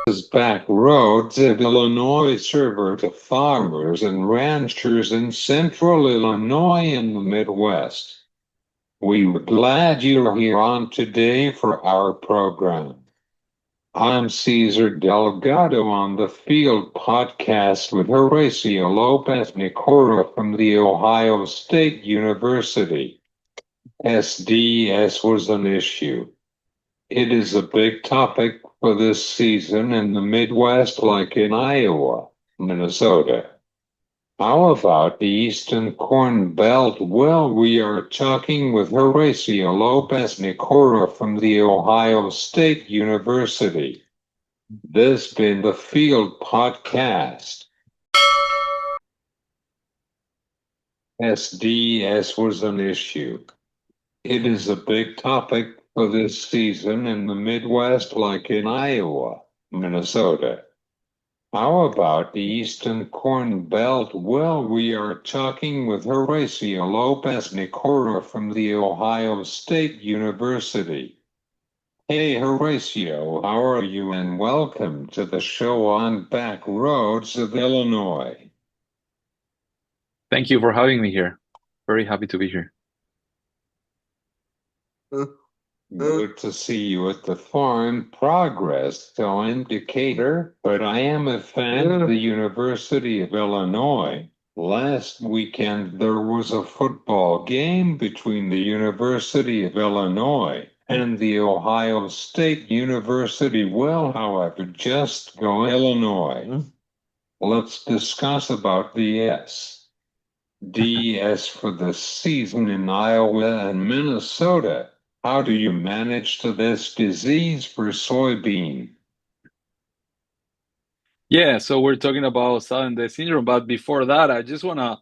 back roads of Illinois server to farmers and ranchers in central Illinois and the Midwest. We're glad you're here on today for our program. I'm Cesar Delgado on the Field podcast with Horacio López nicora from the Ohio State University. SDS was an issue. It is a big topic for this season in the Midwest, like in Iowa, Minnesota. How about the Eastern Corn Belt? Well, we are talking with Horacio López nicora from the Ohio State University. This been the Field Podcast. SDS was an issue. It is a big topic for this season in the Midwest, like in Iowa, Minnesota. How about the Eastern Corn Belt? Well, we are talking with Horacio López nicora from the Ohio State University. Hey, Horacio, how are you? And welcome to the show on Back Roads of Illinois. Thank you for having me here. Very happy to be here. Good to see you at the farm. Progress, so indicator, but I am a fan of the University of Illinois. Last weekend, there was a football game between the University of Illinois and the Ohio State University. Well, however, just go Illinois. Let's discuss about the DS for the season in Iowa and Minnesota. How do you manage this disease for soybean? Yeah, so we're talking about sudden death syndrome, but before that, I just wanna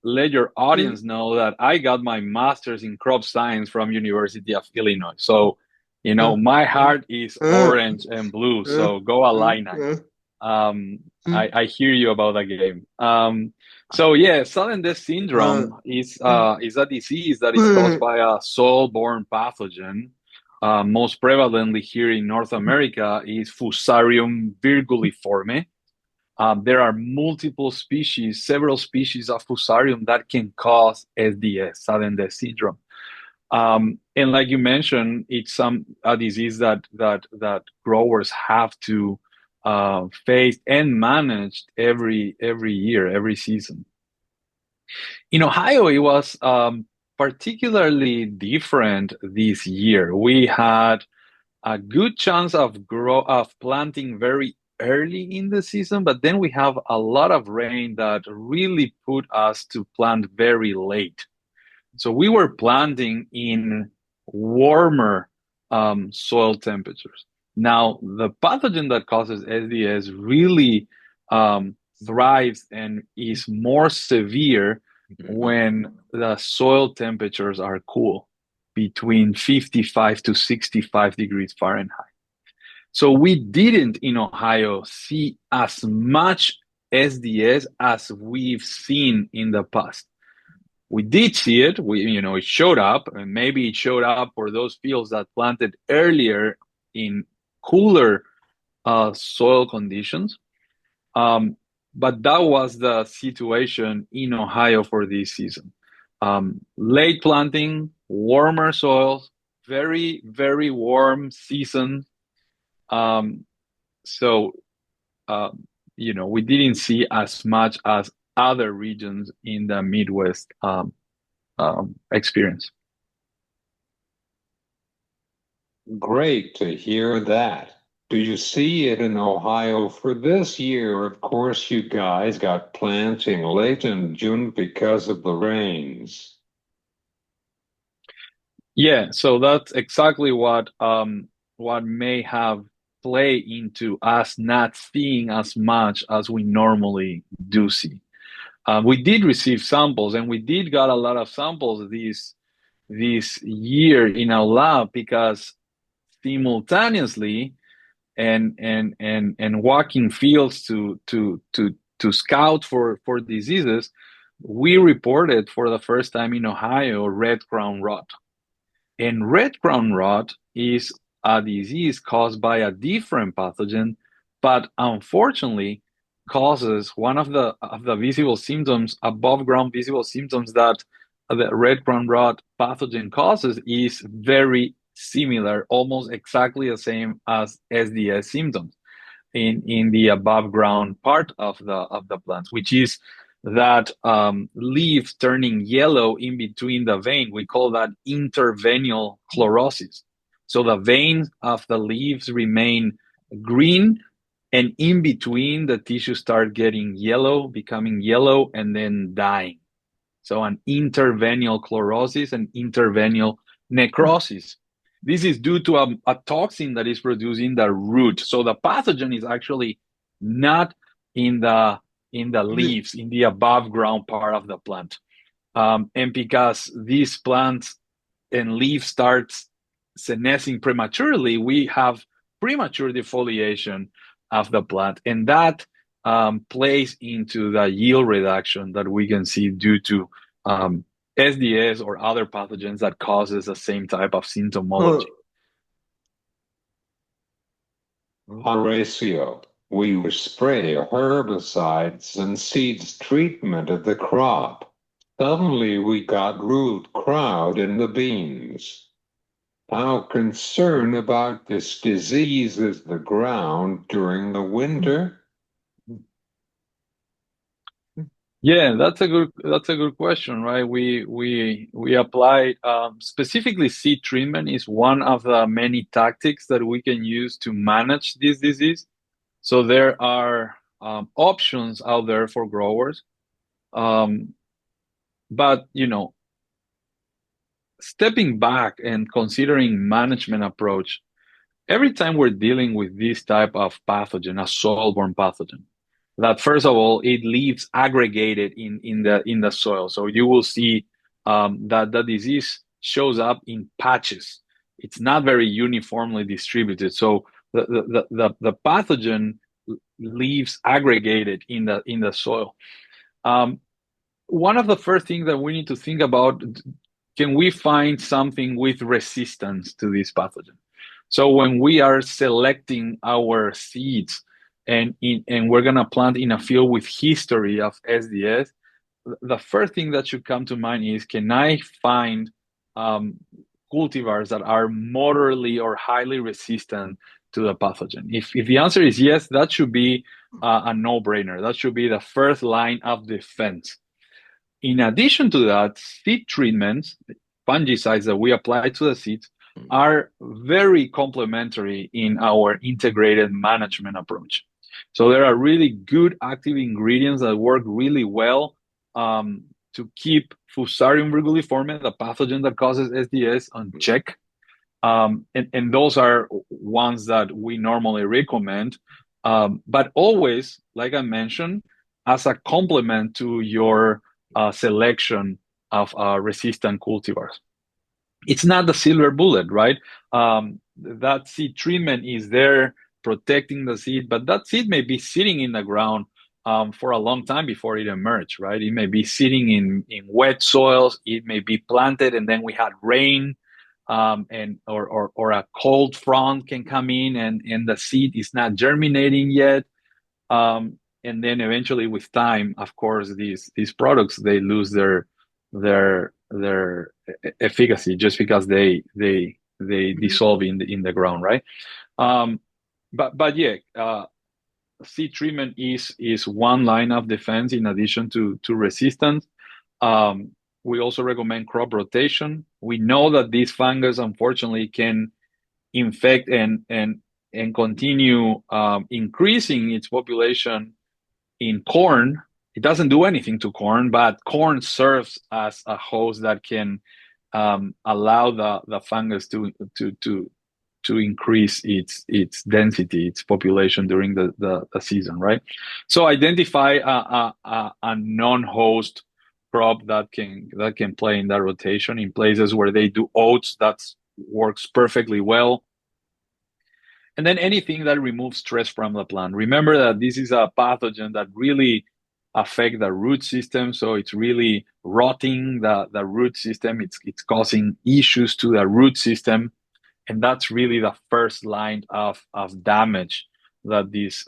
let your audience know that I got my master's in crop science from University of Illinois. So, my heart is orange and blue. So go Illini. I hear you about that game. So yeah, sudden death syndrome is a disease that is caused by a soil-borne pathogen. Most prevalently here in North America is Fusarium virguliforme. There are several species of Fusarium that can cause SDS, sudden death syndrome. And like you mentioned, it's a disease that growers have to faced and managed every year, every season. In Ohio, it was particularly different this year. We had a good chance of planting very early in the season, but then we have a lot of rain that really put us to plant very late. So we were planting in warmer soil temperatures. Now, the pathogen that causes SDS really thrives and is more severe when the soil temperatures are cool, between 55 to 65 degrees Fahrenheit. So we didn't in Ohio see as much SDS as we've seen in the past. We did see it. It showed up, and maybe it showed up for those fields that planted earlier in cooler soil conditions. But that was the situation in Ohio for this season. Late planting, warmer soils, very, very warm season. So, we didn't see as much as other regions in the Midwest experience. Great to hear that. Do you see it in Ohio for this year? Of course, you guys got planting late in June because of the rains. Yeah, so that's exactly what may have played into us not seeing as much as we normally do see. We did receive samples, and we did got a lot of samples this year in our lab, because simultaneously and walking fields to scout for diseases, we reported for the first time in Ohio red crown rot. And red crown rot is a disease caused by a different pathogen, but unfortunately causes one of the visible symptoms, above ground visible symptoms that the red crown rot pathogen causes is very similar, almost exactly the same as SDS symptoms in the above ground part of the plant, which is that leaf turning yellow in between the vein. We call that intervenial chlorosis. So the veins of the leaves remain green, and in between the tissues start getting yellow, becoming yellow, and then dying. So an intervenial chlorosis and intervenial necrosis. This is due to a toxin that is produced in the root. So the pathogen is actually not in the leaves, in the above ground part of the plant. And because these plants and leaves starts senescing prematurely, we have premature defoliation of the plant, and that plays into the yield reduction that we can see due to SDS or other pathogens that causes the same type of symptomology. Horacio, we would spray herbicides and seeds treatment of the crop. Suddenly we got root crowd in the beans. How concerned about this disease is the ground during the winter? Yeah, that's a good question, right? We apply specifically seed treatment is one of the many tactics that we can use to manage this disease. So there are options out there for growers, but stepping back and considering management approach, every time we're dealing with this type of pathogen, a soil-borne pathogen, that first of all, it leaves aggregated in the soil. So you will see that the disease shows up in patches. It's not very uniformly distributed. So the pathogen leaves aggregated in the soil. One of the first things that we need to think about, can we find something with resistance to this pathogen? So when we are selecting our seeds and we're gonna plant in a field with history of SDS, the first thing that should come to mind is, can I find cultivars that are moderately or highly resistant to the pathogen? If the answer is yes, that should be a no-brainer. That should be the first line of defense. In addition to that, seed treatments, fungicides that we apply to the seeds, are very complementary in our integrated management approach. So there are really good active ingredients that work really well to keep Fusarium virguliforme, the pathogen that causes SDS, on check. And those are ones that we normally recommend, but always, like I mentioned, as a complement to your selection of resistant cultivars. It's not the silver bullet, right? That seed treatment is there protecting the seed, but that seed may be sitting in the ground for a long time before it emerged, right? It may be sitting in wet soils. It may be planted, and then we had rain, or a cold front can come in, and the seed is not germinating yet. And then eventually, with time, of course, these products, they lose their efficacy just because they dissolve in the ground, right? But yeah, seed treatment is one line of defense in addition to resistance. We also recommend crop rotation. We know that this fungus, unfortunately, can infect and continue increasing its population in corn. It doesn't do anything to corn, but corn serves as a host that can allow the fungus to increase its density, its population during the season, right? So identify a non-host crop that can play in that rotation. In places where they do oats, that works perfectly well. And then anything that removes stress from the plant. Remember that this is a pathogen that really affects the root system. So it's really rotting the root system. It's causing issues to the root system. And that's really the first line of damage that this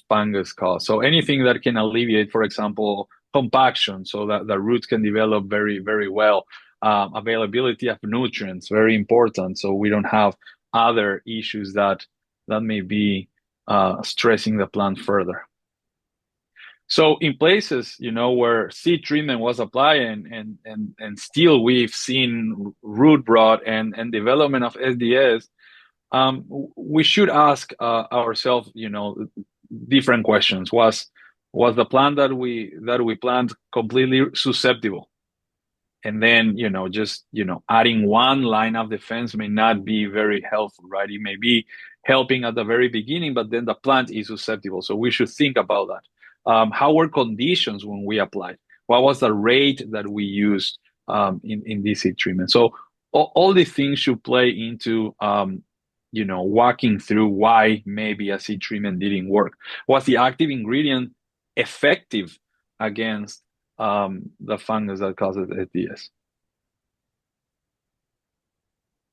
fungus cause. So anything that can alleviate, for example, compaction, so that the roots can develop very, very well. Availability of nutrients, very important, so we don't have other issues that may be stressing the plant further. So in places, where seed treatment was applied and still we've seen root rot and development of SDS, we should ask ourselves, different questions. Was the plant that we plant completely susceptible? And then, just, adding one line of defense may not be very helpful, right? It may be helping at the very beginning, but then the plant is susceptible. So we should think about that. How were conditions when we applied? What was the rate that we used in this seed treatment? So all these things should play into, walking through why maybe a seed treatment didn't work. Was the active ingredient effective against the fungus that causes SDS?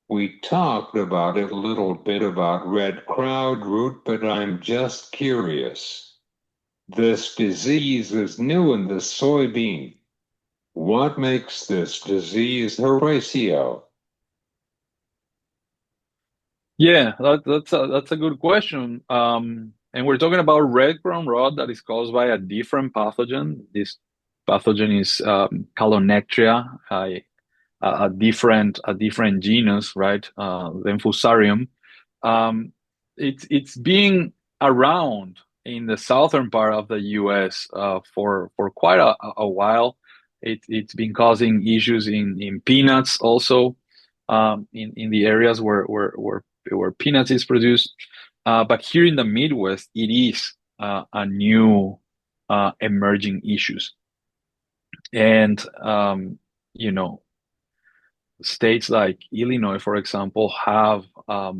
We talked about it a little bit about red crowd root, but I'm just curious. This disease is new in the soybean. What makes this disease, Horacio? Yeah, that's a good question. And we're talking about red crown rot that is caused by a different pathogen. This pathogen is Calonectria, a different genus, right? Than Fusarium. It's being around in the southern part of the U.S. For quite a while. It's been causing issues in peanuts also, in the areas where peanuts is produced. But here in the Midwest, it is a new emerging issues. And, states like Illinois, for example, have a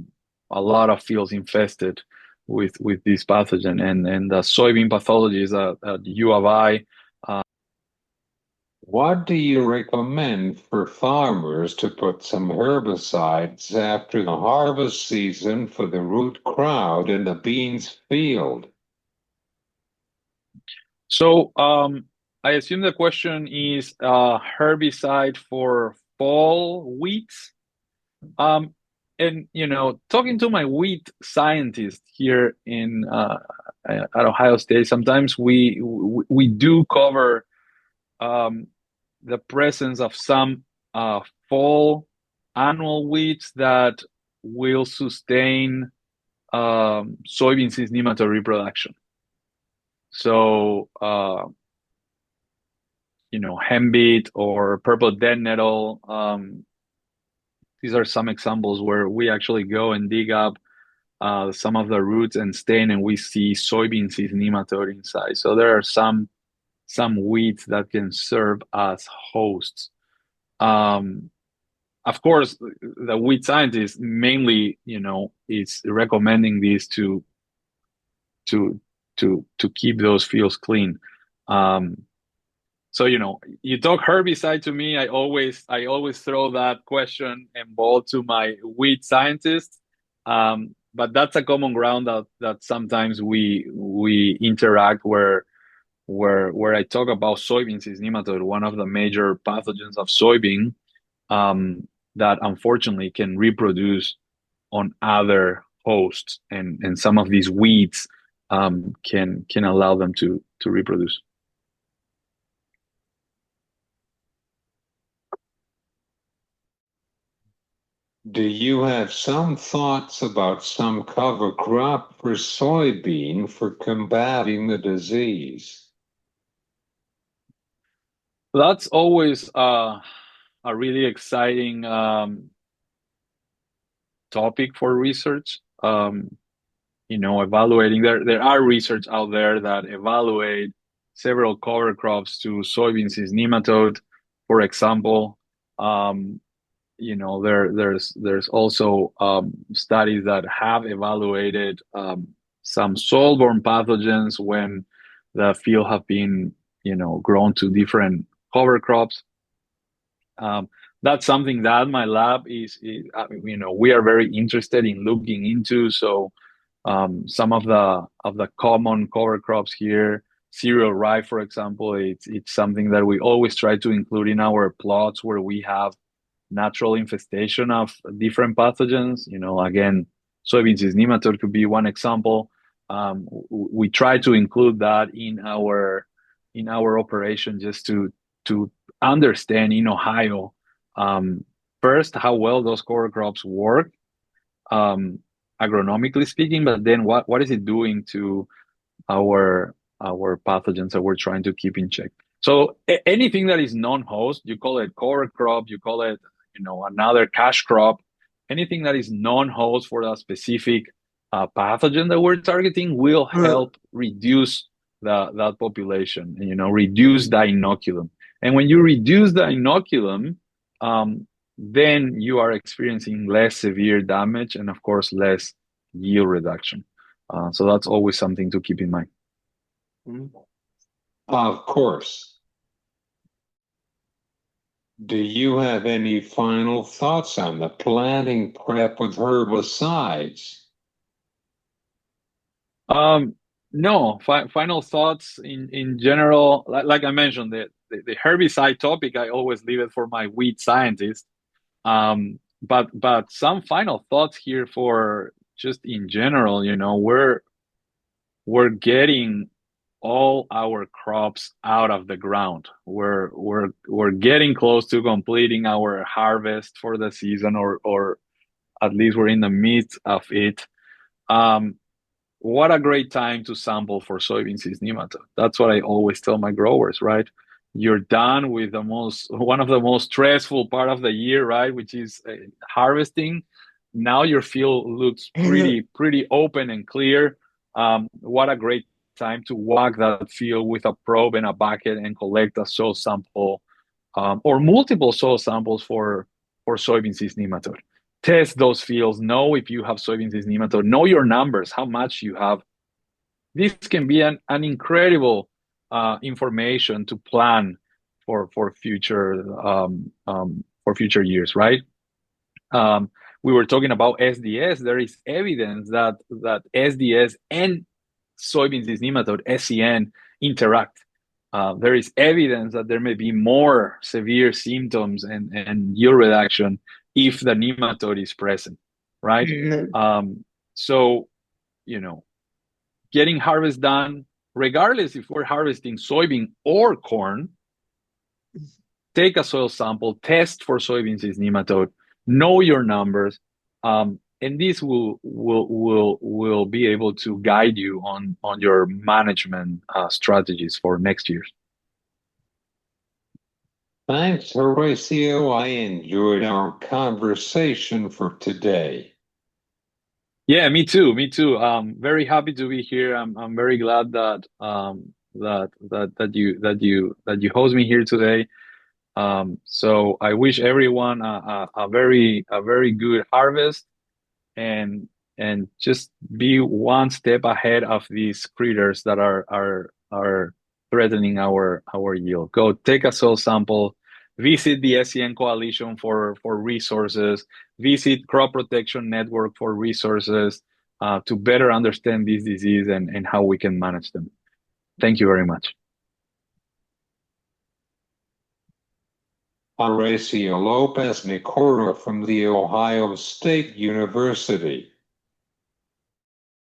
lot of fields infested with this pathogen. And the soybean pathologists at U of I. What do you recommend for farmers to put some herbicides after the harvest season for the root crowd in the beans field? So I assume the question is herbicide for fall wheats. And talking to my wheat scientist here at Ohio State, sometimes we do cover the presence of some fall annual wheats that will sustain soybean cyst nematode reproduction. So, henbit or purple dead nettle. These are some examples where we actually go and dig up some of the roots and stain, and we see soybean cyst nematode inside. So there are some weeds that can serve as hosts. Of course, the wheat scientist mainly, is recommending this to keep those fields clean. So, you talk herbicide to me, I always throw that question and ball to my wheat scientist. But that's a common ground that sometimes we interact where I talk about soybean cyst nematode, one of the major pathogens of soybean, that unfortunately can reproduce on other hosts, and some of these weeds can allow them to reproduce. Do you have some thoughts about some cover crop for soybean for combating the disease? That's always a really exciting topic for research. Evaluating, there are research out there that evaluate several cover crops to soybean cyst nematode, for example. There's also studies that have evaluated some soil-borne pathogens when the field have been grown to different cover crops. that's something that my lab we are very interested in looking into. So some of the common cover crops here, cereal rye, for example, it's something that we always try to include in our plots where we have natural infestation of different pathogens. Again, soybean cyst nematode could be one example. We try to include that in our operation just to understand in Ohio, first how well those cover crops work, um, agronomically speaking, but then what is it doing to our pathogens that we're trying to keep in check. So anything that is non-host, you call it cover crop, you call it another cash crop, anything that is non-host for a specific pathogen that we're targeting will help reduce that population and reduce the inoculum. And when you reduce the inoculum, then you are experiencing less severe damage and of course less yield reduction. So that's always something to keep in mind. Of course. Do you have any final thoughts on the planting prep with herbicides? No, final thoughts in general. Like I mentioned, the herbicide topic, I always leave it for my weed scientist. But some final thoughts here for just in general, we're getting all our crops out of the ground. We're getting close to completing our harvest for the season, or at least we're in the midst of it. What a great time to sample for soybean cyst nematode. That's what I always tell my growers, right? You're done with one of the most stressful part of the year, right? Which is harvesting. Now your field looks pretty open and clear. What a great time to walk that field with a probe and a bucket and collect a soil sample, or multiple soil samples for soybean cyst nematode. Test those fields, know if you have soybean cyst nematode, know your numbers, how much you have. This can be an incredible information to plan for future years, right? We were talking about SDS. There is evidence that SDS and soybean cyst nematode (SCN) interact. There is evidence that there may be more severe symptoms and yield reduction if the nematode is present, right? So, getting harvest done, regardless if we're harvesting soybean or corn, take a soil sample, test for soybean cyst nematode, know your numbers, and this will be able to guide you on your management strategies for next year. Thanks, Horacio. I enjoyed our conversation for today. Yeah, me too. Me too. Very happy to be here. I'm very glad that you host me here today. So I wish everyone a very good harvest, and just be one step ahead of these critters that are threatening our yield. Go take a soil sample, visit the SCN Coalition for resources, visit Crop Protection Network for resources to better understand this disease and how we can manage them. Thank you very much. Horacio López, nicora from the Ohio State University.